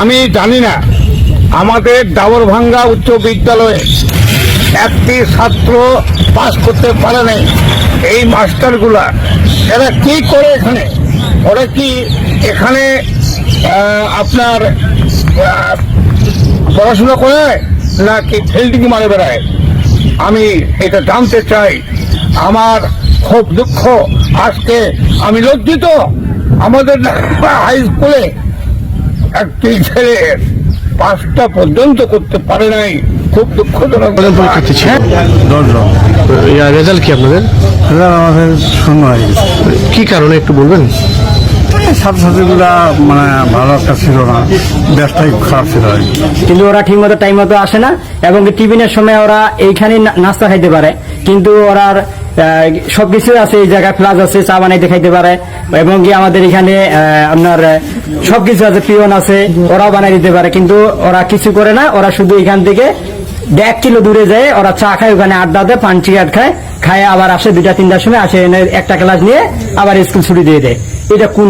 আমি জানি না আমাদের ডাবরভাঙ্গা উচ্চ বিদ্যালয়ে একটি ছাত্র পাস করতে পারে নাই। এই মাস্টারগুলা এরা কি করে এখানে? ওরা কি এখানে আপনার পড়াশোনা করে নাকি ফিল্ডিং মারে বেড়ায়? আমি এটা জানতে চাই। আমার খুব দুঃখ, আজকে আমি লজ্জিত। আমাদের হাই স্কুলে একটি ছেলে 5টা পর্যন্ত করতে পারে নাই, খুব দুঃখজনক। পরীক্ষার্থী ছিল 10 জন। রেজাল্ট কি আপনাদের? আমাদের শূন্য হয়ে গেছে। কি কারণে একটু বলবেন? ছাত্রছাত্রীগুলা মানে ভালো একটা ছিল না, দেশটাই খারাপ ছিল। কিন্তু ওরা ঠিক মতো টাইম মতো আসে না, এবং টিফিনের সময় ওরা এইখানে নাস্তা খাইতে পারে, কিন্তু ওরা সবকিছু আছে, এই জায়গায় প্লাস আছে, চা বানাইতে খাইতে পারে, এবং কি আমাদের এখানে আপনার সবকিছু আছে, পিয়ন আছে, ওরাও বানাই দিতে পারে, কিন্তু ওরা কিছু করে না। ওরা শুধু এখান থেকে 1 কিলো দূরে যায়, ওরা চা খায়, ওখানে আড্ডা দেয়, পান সিগারেট খায়, আবার আসে 2টা 3টার সময় আসে, একটা ক্লাস নিয়ে আবার স্কুল ছুটি দিয়ে দেয়। এটা কোন